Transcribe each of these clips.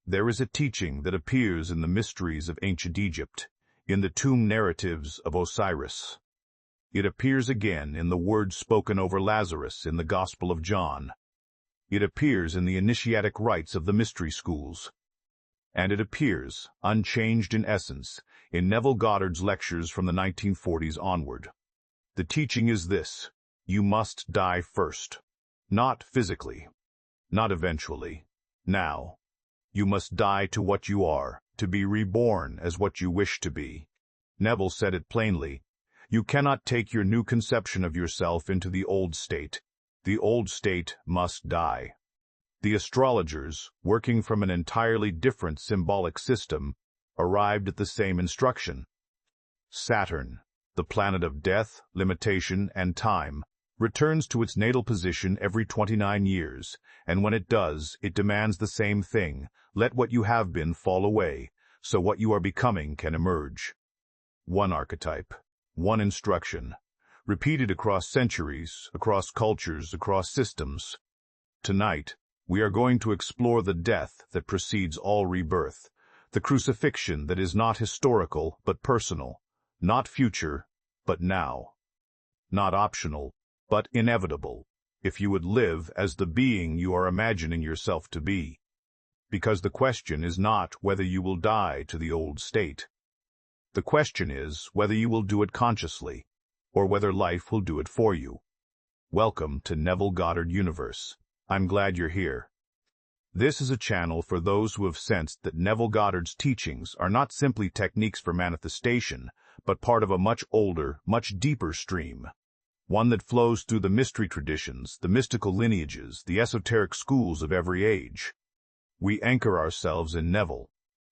There is a teaching that appears in the mysteries of ancient Egypt, in the tomb narratives of Osiris. It appears again in the words spoken over Lazarus in the Gospel of John. It appears in the initiatic rites of the mystery schools. And it appears, unchanged in essence, in Neville Goddard's lectures from the 1940s onward. The teaching is this: you must die first. Not physically. Not eventually. Now. You must die to what you are, to be reborn as what you wish to be. Neville said it plainly. You cannot take your new conception of yourself into the old state. The old state must die. The astrologers, working from an entirely different symbolic system, arrived at the same instruction. Saturn, the planet of death, limitation, and time, returns to its natal position every 29 years, and when it does, it demands the same thing: let what you have been fall away, so what you are becoming can emerge. One archetype, one instruction, repeated across centuries, across cultures, across systems. Tonight, we are going to explore the death that precedes all rebirth, the crucifixion that is not historical but personal, not future but now, not optional but inevitable, if you would live as the being you are imagining yourself to be. Because the question is not whether you will die to the old state. The question is whether you will do it consciously, or whether life will do it for you. Welcome to Neville Goddard Universe. I'm glad you're here. This is a channel for those who have sensed that Neville Goddard's teachings are not simply techniques for manifestation, but part of a much older, much deeper stream. One that flows through the mystery traditions, the mystical lineages, the esoteric schools of every age. We anchor ourselves in Neville,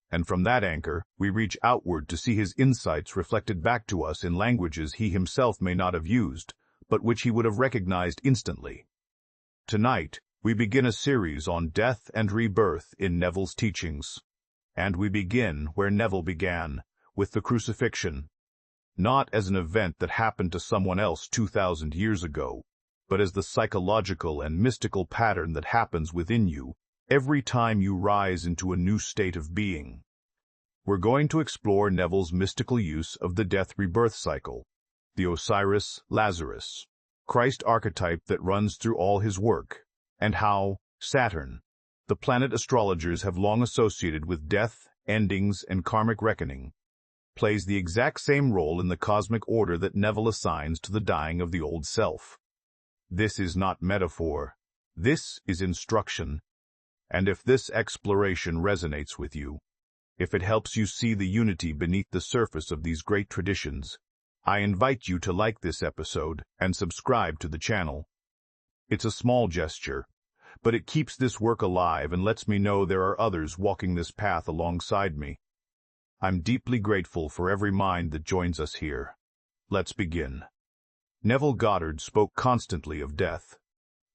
and from that anchor, we reach outward to see his insights reflected back to us in languages he himself may not have used, but which he would have recognized instantly. Tonight, we begin a series on death and rebirth in Neville's teachings. And we begin where Neville began, with the crucifixion. Not as an event that happened to someone else 2,000 years ago, but as the psychological and mystical pattern that happens within you every time you rise into a new state of being. We're going to explore Neville's mystical use of the death-rebirth cycle, the Osiris-Lazarus-Christ archetype that runs through all his work, and how Saturn, the planet astrologers have long associated with death, endings, and karmic reckoning, plays the exact same role in the cosmic order that Neville assigns to the dying of the old self. This is not metaphor. This is instruction. And if this exploration resonates with you, if it helps you see the unity beneath the surface of these great traditions, I invite you to like this episode and subscribe to the channel. It's a small gesture, but it keeps this work alive and lets me know there are others walking this path alongside me. I'm deeply grateful for every mind that joins us here. Let's begin. Neville Goddard spoke constantly of death,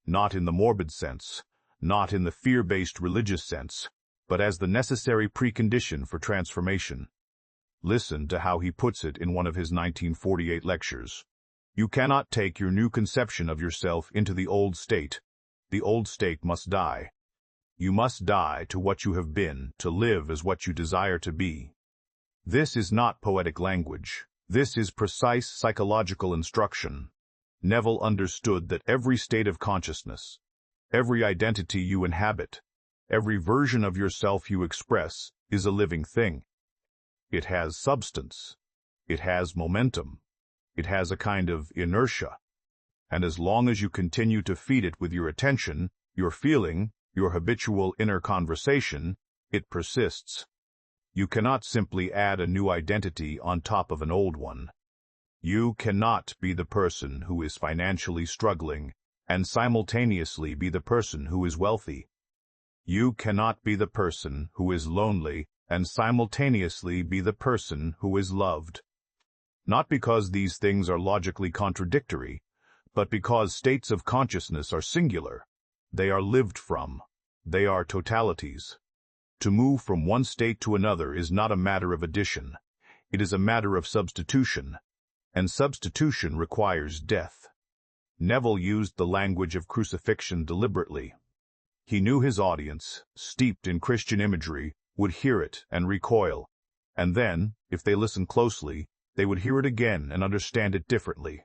not in the morbid sense, not in the fear-based religious sense, but as the necessary precondition for transformation. Listen to how he puts it in one of his 1948 lectures. You cannot take your new conception of yourself into the old state. The old state must die. You must die to what you have been, to live as what you desire to be. This is not poetic language. This is precise psychological instruction. Neville understood that every state of consciousness, every identity you inhabit, every version of yourself you express, is a living thing. It has substance. It has momentum. It has a kind of inertia. And as long as you continue to feed it with your attention, your feeling, your habitual inner conversation, it persists. You cannot simply add a new identity on top of an old one. You cannot be the person who is financially struggling and simultaneously be the person who is wealthy. You cannot be the person who is lonely and simultaneously be the person who is loved. Not because these things are logically contradictory, but because states of consciousness are singular. They are lived from. They are totalities. To move from one state to another is not a matter of addition. It is a matter of substitution, and substitution requires death. Neville used the language of crucifixion deliberately. He knew his audience, steeped in Christian imagery, would hear it and recoil. And then, if they listened closely, they would hear it again and understand it differently.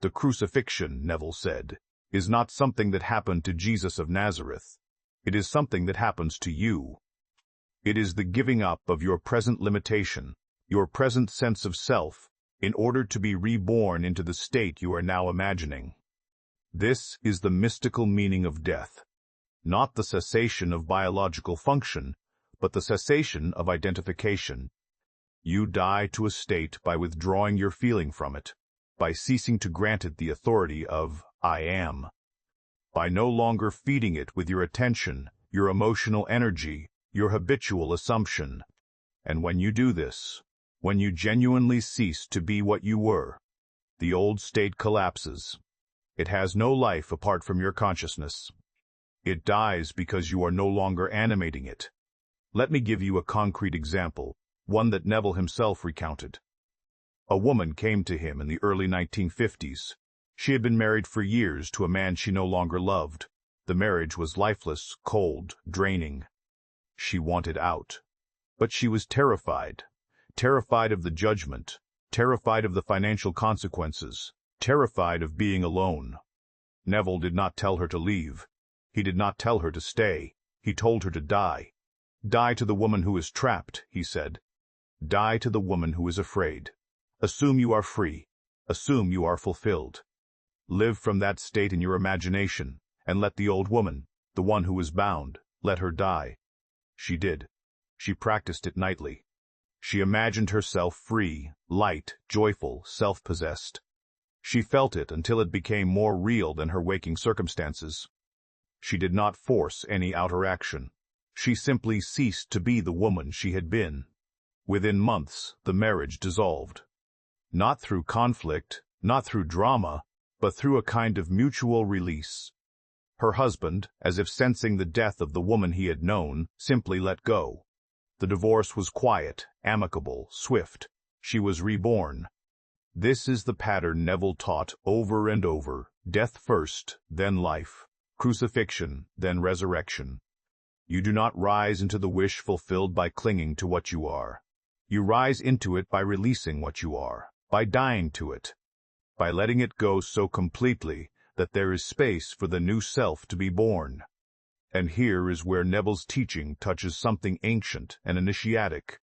The crucifixion, Neville said, is not something that happened to Jesus of Nazareth. It is something that happens to you. It is the giving up of your present limitation, your present sense of self, in order to be reborn into the state you are now imagining. This is the mystical meaning of death. Not the cessation of biological function, but the cessation of identification. You die to a state by withdrawing your feeling from it, by ceasing to grant it the authority of I am, by no longer feeding it with your attention, your emotional energy, your habitual assumption. And when you do this, when you genuinely cease to be what you were, the old state collapses. It has no life apart from your consciousness. It dies because you are no longer animating it. Let me give you a concrete example, one that Neville himself recounted. A woman came to him in the early 1950s. She had been married for years to a man she no longer loved. The marriage was lifeless, cold, draining. She wanted out. But she was terrified. Terrified of the judgment. Terrified of the financial consequences. Terrified of being alone. Neville did not tell her to leave. He did not tell her to stay. He told her to die. Die to the woman who is trapped, he said. Die to the woman who is afraid. Assume you are free. Assume you are fulfilled. Live from that state in your imagination, and let the old woman, the one who is bound, let her die. She did. She practiced it nightly. She imagined herself free, light, joyful, self-possessed. She felt it until it became more real than her waking circumstances. She did not force any outer action. She simply ceased to be the woman she had been. Within months, the marriage dissolved. Not through conflict, not through drama, but through a kind of mutual release. Her husband, as if sensing the death of the woman he had known, simply let go. The divorce was quiet, amicable, swift. She was reborn. This is the pattern Neville taught over and over: death first, then life. Crucifixion, then resurrection. You do not rise into the wish fulfilled by clinging to what you are. You rise into it by releasing what you are, by dying to it, by letting it go so completely that there is space for the new self to be born. And here is where Neville's teaching touches something ancient and initiatic.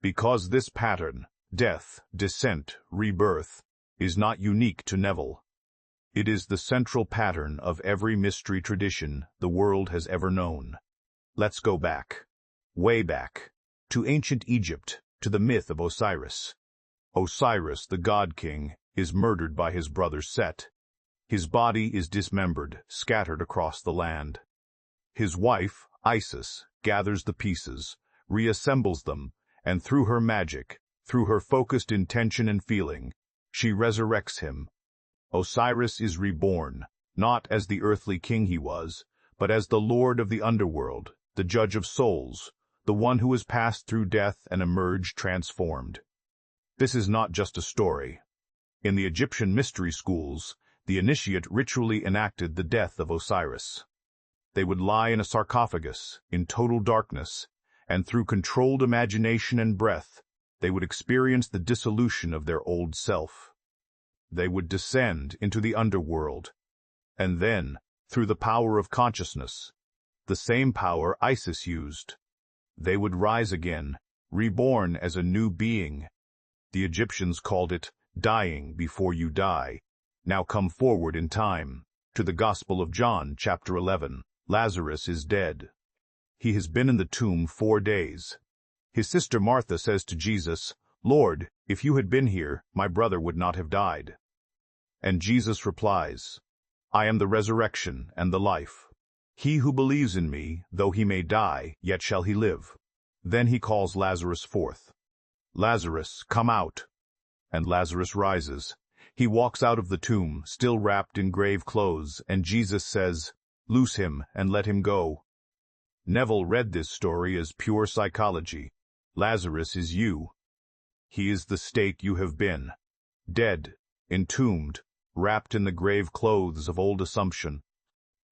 Because this pattern, death, descent, rebirth, is not unique to Neville. It is the central pattern of every mystery tradition the world has ever known. Let's go back, way back, to ancient Egypt, to the myth of Osiris. Osiris, the god-king, is murdered by his brother Set. His body is dismembered, scattered across the land. His wife, Isis, gathers the pieces, reassembles them, and through her magic, through her focused intention and feeling, she resurrects him. Osiris is reborn, not as the earthly king he was, but as the lord of the underworld, the judge of souls, the one who has passed through death and emerged transformed. This is not just a story. In the Egyptian mystery schools, the initiate ritually enacted the death of Osiris. They would lie in a sarcophagus, in total darkness, and through controlled imagination and breath, they would experience the dissolution of their old self. They would descend into the underworld, and then, through the power of consciousness, the same power Isis used, they would rise again, reborn as a new being. The Egyptians called it dying before you die. Now come forward in time, to the Gospel of John, chapter 11. Lazarus is dead. He has been in the tomb 4 days. His sister Martha says to Jesus, "Lord, if you had been here, my brother would not have died." And Jesus replies, "I am the resurrection and the life. He who believes in me, though he may die, yet shall he live." Then he calls Lazarus forth. "Lazarus, come out." And Lazarus rises. He walks out of the tomb, still wrapped in grave clothes, and Jesus says, "Loose him and let him go." Neville read this story as pure psychology. Lazarus is you. He is the state you have been. Dead, entombed, wrapped in the grave clothes of old assumption.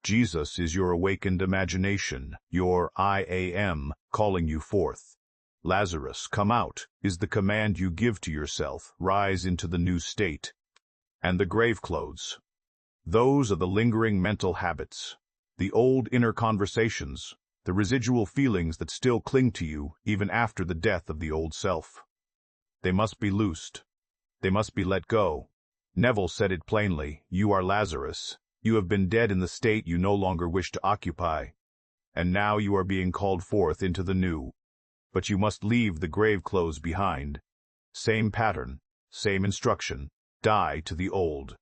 Jesus is your awakened imagination, your I am, calling you forth. Lazarus, come out, is the command you give to yourself, rise into the new state. And the grave clothes. Those are the lingering mental habits, the old inner conversations, the residual feelings that still cling to you even after the death of the old self. They must be loosed. They must be let go. Neville said it plainly, you are Lazarus. You have been dead in the state you no longer wish to occupy. And now you are being called forth into the new. But you must leave the grave clothes behind. Same pattern, same instruction. Die to the old.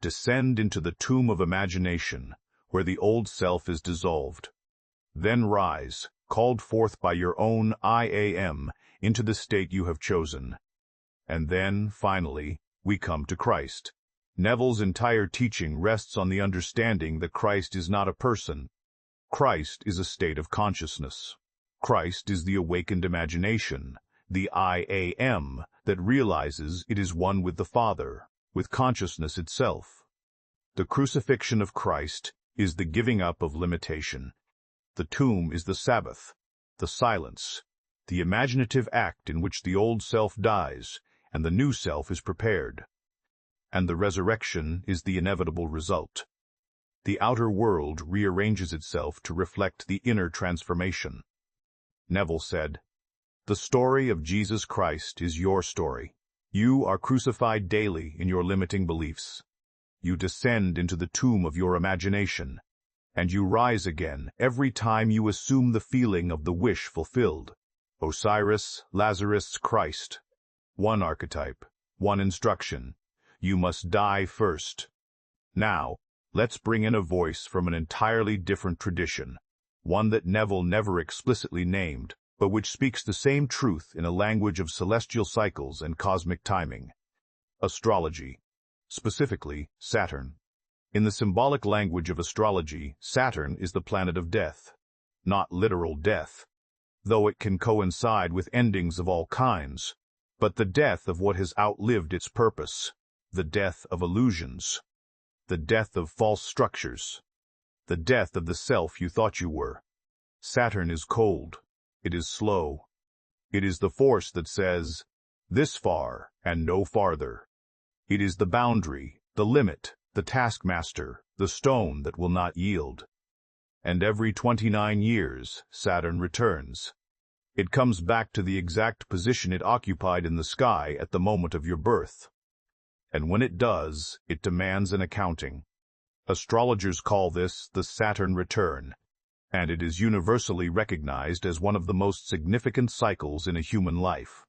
Descend into the tomb of imagination, where the old self is dissolved. Then rise, called forth by your own I am, into the state you have chosen. And then, finally, we come to Christ. Neville's entire teaching rests on the understanding that Christ is not a person. Christ is a state of consciousness. Christ is the awakened imagination, the I am, that realizes it is one with the Father, with consciousness itself. The crucifixion of Christ is the giving up of limitation. The tomb is the Sabbath, the silence, the imaginative act in which the old self dies and the new self is prepared. And the resurrection is the inevitable result. The outer world rearranges itself to reflect the inner transformation. Neville said, the story of Jesus Christ is your story. You are crucified daily in your limiting beliefs. You descend into the tomb of your imagination, and you rise again every time you assume the feeling of the wish fulfilled. Osiris-Lazarus-Christ. One archetype, one instruction. You must die first. Now, let's bring in a voice from an entirely different tradition, one that Neville never explicitly named, but which speaks the same truth in a language of celestial cycles and cosmic timing. Astrology. Specifically, Saturn. In the symbolic language of astrology, Saturn is the planet of death. Not literal death, though it can coincide with endings of all kinds, but the death of what has outlived its purpose, the death of illusions, the death of false structures, the death of the self you thought you were. Saturn is cold. It is slow. It is the force that says, this far and no farther. It is the boundary, the limit, the taskmaster, the stone that will not yield. And every 29 years, Saturn returns. It comes back to the exact position it occupied in the sky at the moment of your birth. And when it does, it demands an accounting. Astrologers call this the Saturn return, and it is universally recognized as one of the most significant cycles in a human life.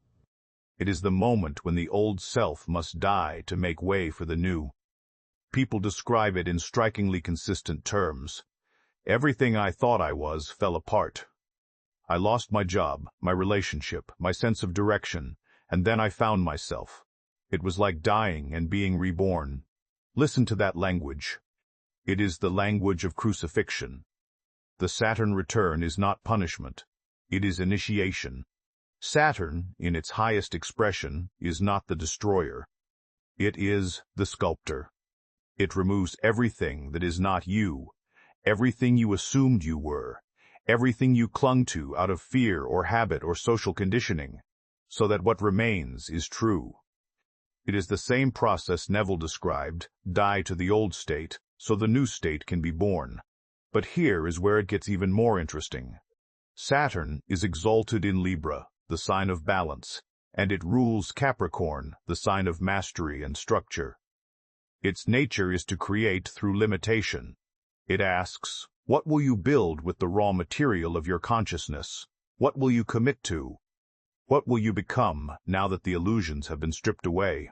It is the moment when the old self must die to make way for the new. People describe it in strikingly consistent terms. Everything I thought I was fell apart. I lost my job, my relationship, my sense of direction, and then I found myself. It was like dying and being reborn. Listen to that language. It is the language of crucifixion. The Saturn return is not punishment. It is initiation. Saturn, in its highest expression, is not the destroyer. It is the sculptor. It removes everything that is not you, everything you assumed you were, everything you clung to out of fear or habit or social conditioning, so that what remains is true. It is the same process Neville described, die to the old state, so the new state can be born. But here is where it gets even more interesting. Saturn is exalted in Libra, the sign of balance, and it rules Capricorn, the sign of mastery and structure. Its nature is to create through limitation. It asks, what will you build with the raw material of your consciousness? What will you commit to? What will you become now that the illusions have been stripped away?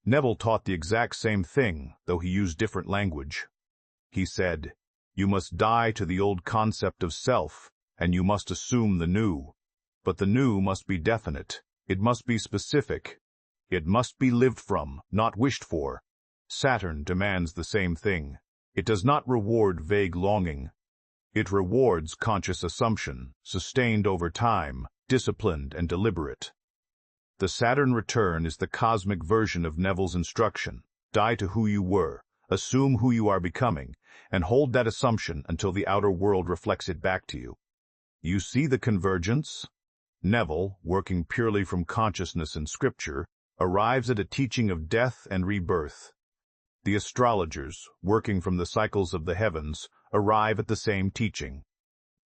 Neville taught the exact same thing, though he used different language. He said, you must die to the old concept of self, and you must assume the new. But the new must be definite. It must be specific. It must be lived from, not wished for. Saturn demands the same thing. It does not reward vague longing. It rewards conscious assumption, sustained over time, disciplined and deliberate. The Saturn return is the cosmic version of Neville's instruction. Die to who you were. Assume who you are becoming, and hold that assumption until the outer world reflects it back to you. You see the convergence? Neville, working purely from consciousness and scripture, arrives at a teaching of death and rebirth. The astrologers, working from the cycles of the heavens, arrive at the same teaching.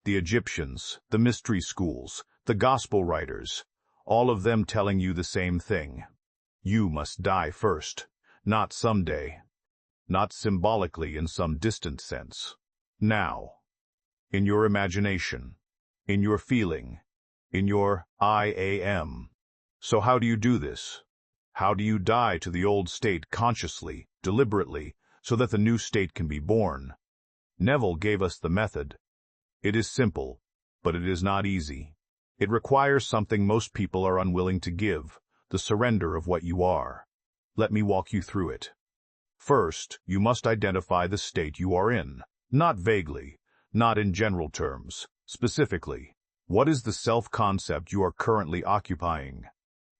The Egyptians, the mystery schools, the gospel writers, all of them telling you the same thing. You must die first, not someday, not symbolically in some distant sense. Now, in your imagination, in your feeling, in your I am. So how do you do this? How do you die to the old state consciously, deliberately, so that the new state can be born? Neville gave us the method. It is simple, but it is not easy. It requires something most people are unwilling to give, the surrender of what you are. Let me walk you through it. First, you must identify the state you are in, not vaguely, not in general terms, specifically. What is the self-concept you are currently occupying?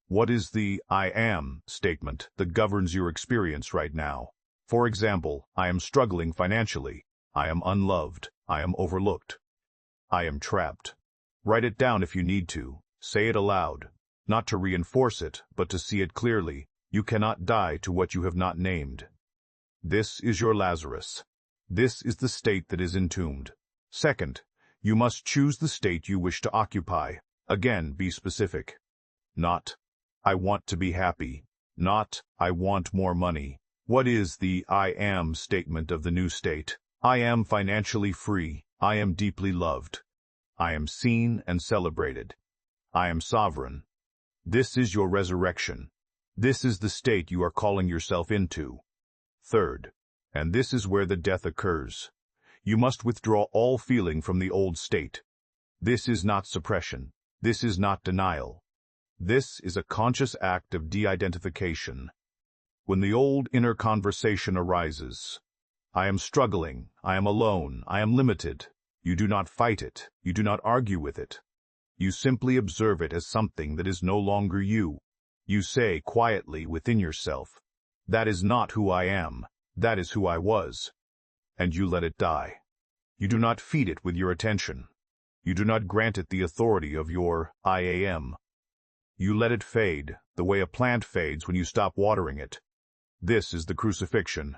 What is the I am statement that governs your experience right now? For example, I am struggling financially. I am unloved. I am overlooked. I am trapped. Write it down if you need to. Say it aloud, not to reinforce it, but to see it clearly. You cannot die to what you have not named. This is your Lazarus. This is the state that is entombed. Second, you must choose the state you wish to occupy. Again, be specific. Not, I want to be happy. Not, I want more money. What is the I am statement of the new state? I am financially free. I am deeply loved. I am seen and celebrated. I am sovereign. This is your resurrection. This is the state you are calling yourself into. Third, and this is where the death occurs. You must withdraw all feeling from the old state. This is not suppression. This is not denial. This is a conscious act of de-identification. When the old inner conversation arises, I am struggling, I am alone, I am limited. You do not fight it. You do not argue with it. You simply observe it as something that is no longer you. You say quietly within yourself, that is not who I am. That is who I was. And you let it die. You do not feed it with your attention. You do not grant it the authority of your I am. You let it fade, the way a plant fades when you stop watering it. This is the crucifixion.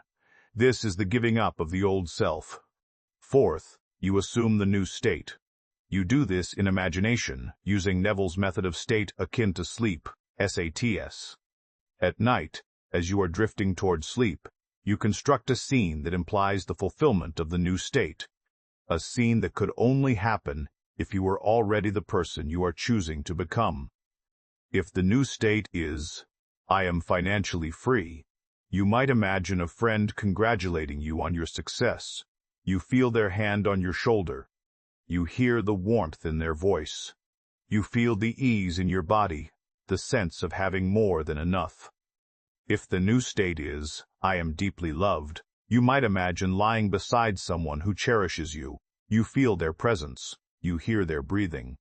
This is the giving up of the old self. Fourth, you assume the new state. You do this in imagination, using Neville's method of state akin to sleep, SATS. At night, as you are drifting toward sleep, you construct a scene that implies the fulfillment of the new state, a scene that could only happen if you were already the person you are choosing to become. If the new state is, I am financially free, you might imagine a friend congratulating you on your success. You feel their hand on your shoulder. You hear the warmth in their voice. You feel the ease in your body, the sense of having more than enough. If the new state is, I am deeply loved, you might imagine lying beside someone who cherishes you. You feel their presence. You hear their breathing.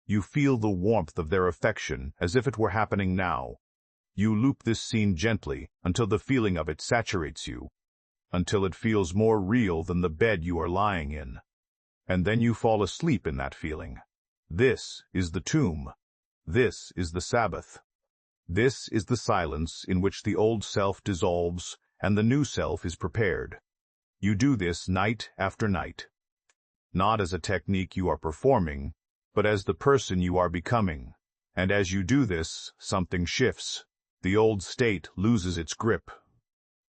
You feel the warmth of their affection as if it were happening now. You loop this scene gently until the feeling of it saturates you, until it feels more real than the bed you are lying in. And then you fall asleep in that feeling. This is the tomb. This is the Sabbath. This is the silence in which the old self dissolves and the new self is prepared. You do this night after night, not as a technique you are performing, but as the person you are becoming. And as you do this, something shifts. The old state loses its grip.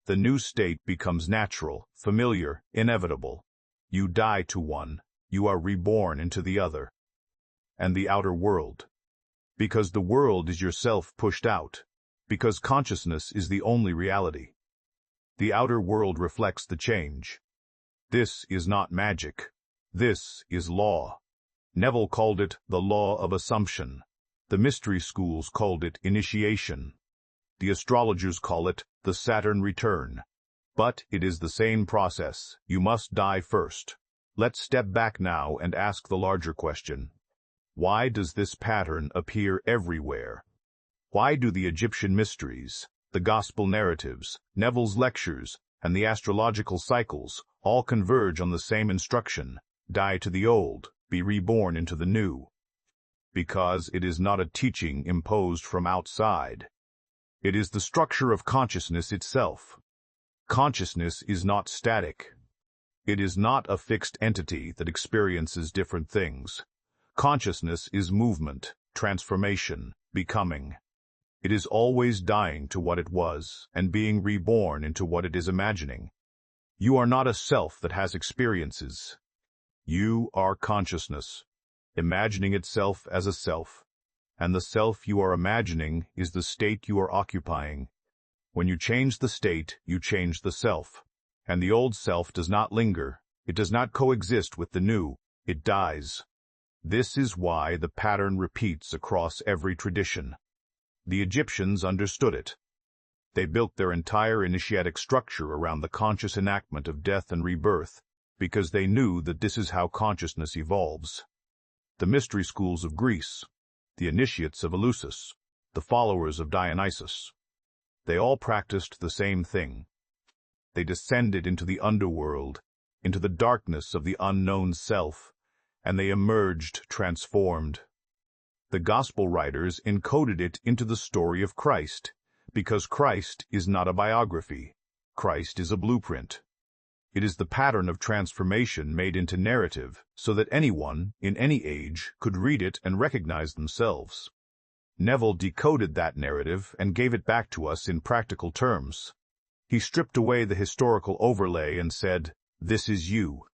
The new state becomes natural, familiar, inevitable. You die to one, you are reborn into the other. And the outer world. Because the world is yourself pushed out. Because consciousness is the only reality. The outer world reflects the change. This is not magic. This is law. Neville called it the law of assumption. The mystery schools called it initiation. The astrologers call it the Saturn return. But it is the same process. You must die first. Let's step back now and ask the larger question. Why does this pattern appear everywhere? Why do the Egyptian mysteries, the gospel narratives, Neville's lectures, and the astrological cycles all converge on the same instruction: die to the old, be reborn into the new. Because it is not a teaching imposed from outside. It is the structure of consciousness itself. Consciousness is not static. It is not a fixed entity that experiences different things. Consciousness is movement, transformation, becoming. It is always dying to what it was and being reborn into what it is imagining. You are not a self that has experiences. You are consciousness, imagining itself as a self, and the self you are imagining is the state you are occupying. When you change the state, you change the self, and the old self does not linger. It does not coexist with the new. It dies. This is why the pattern repeats across every tradition. The Egyptians understood it. They built their entire initiatic structure around the conscious enactment of death and rebirth, because they knew that this is how consciousness evolves. The mystery schools of Greece, the initiates of Eleusis, the followers of Dionysus, they all practiced the same thing. They descended into the underworld, into the darkness of the unknown self, and they emerged transformed. The Gospel writers encoded it into the story of Christ, because Christ is not a biography. Christ is a blueprint. It is the pattern of transformation made into narrative, so that anyone, in any age, could read it and recognize themselves. Neville decoded that narrative and gave it back to us in practical terms. He stripped away the historical overlay and said, "This is you.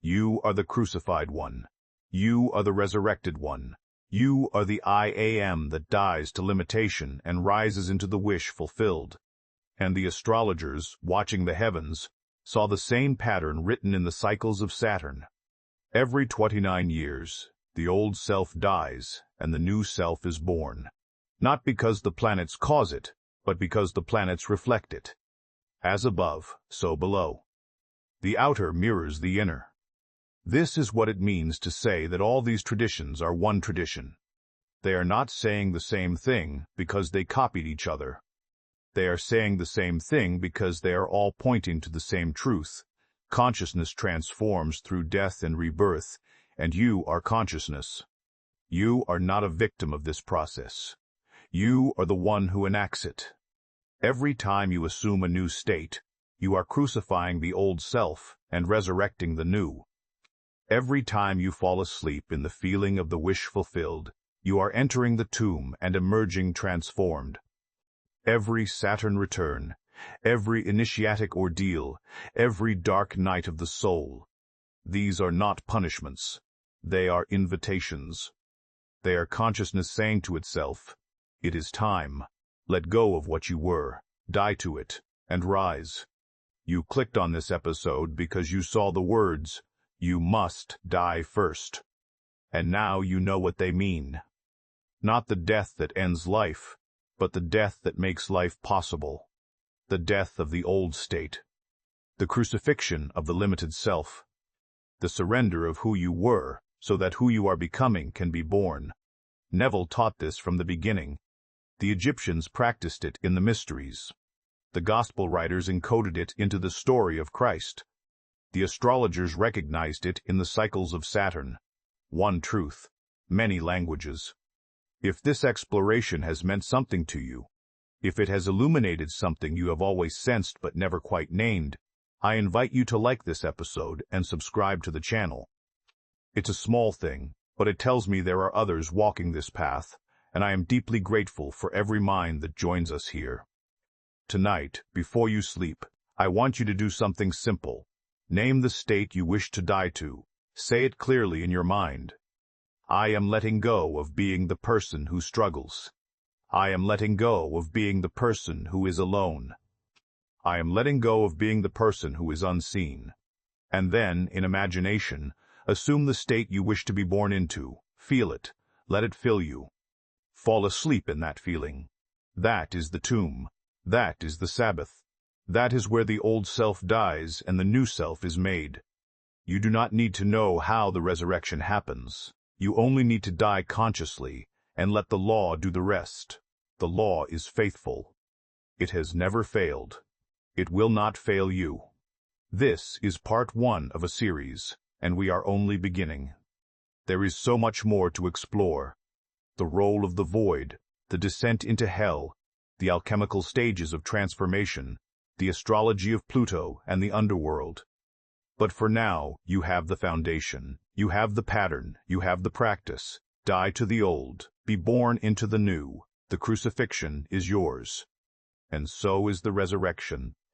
You are the crucified one. You are the resurrected one. You are the I am that dies to limitation and rises into the wish fulfilled." And the astrologers, watching the heavens, saw the same pattern written in the cycles of Saturn. Every 29 years, the old self dies and the new self is born. Not because the planets cause it, but because the planets reflect it. As above, so below. The outer mirrors the inner. This is what it means to say that all these traditions are one tradition. They are not saying the same thing because they copied each other. They are saying the same thing because they are all pointing to the same truth. Consciousness transforms through death and rebirth, and you are consciousness. You are not a victim of this process. You are the one who enacts it. Every time you assume a new state, you are crucifying the old self and resurrecting the new. Every time you fall asleep in the feeling of the wish fulfilled, you are entering the tomb and emerging transformed. Every Saturn return, every initiatic ordeal, every dark night of the soul, these are not punishments. They are invitations. They are consciousness saying to itself, "It is time. Let go of what you were, die to it, and rise." You clicked on this episode because you saw the words, "You must die first." And now you know what they mean. Not the death that ends life, but the death that makes life possible. The death of the old state. The crucifixion of the limited self. The surrender of who you were, so that who you are becoming can be born. Neville taught this from the beginning. The Egyptians practiced it in the mysteries. The Gospel writers encoded it into the story of Christ. The astrologers recognized it in the cycles of Saturn. One truth, many languages. If this exploration has meant something to you, if it has illuminated something you have always sensed but never quite named, I invite you to like this episode and subscribe to the channel. It's a small thing, but it tells me there are others walking this path, and I am deeply grateful for every mind that joins us here. Tonight, before you sleep, I want you to do something simple. Name the state you wish to die to. Say it clearly in your mind. I am letting go of being the person who struggles. I am letting go of being the person who is alone. I am letting go of being the person who is unseen. And then, in imagination, assume the state you wish to be born into. Feel it. Let it fill you. Fall asleep in that feeling. That is the tomb. That is the Sabbath. That is where the old self dies and the new self is made. You do not need to know how the resurrection happens. You only need to die consciously and let the law do the rest. The law is faithful. It has never failed. It will not fail you. This is part 1 of a series, and we are only beginning. There is so much more to explore. The role of the void, the descent into hell, the alchemical stages of transformation, the astrology of Pluto and the underworld. But for now, you have the foundation, you have the pattern, you have the practice. Die to the old, be born into the new. The crucifixion is yours. And so is the resurrection.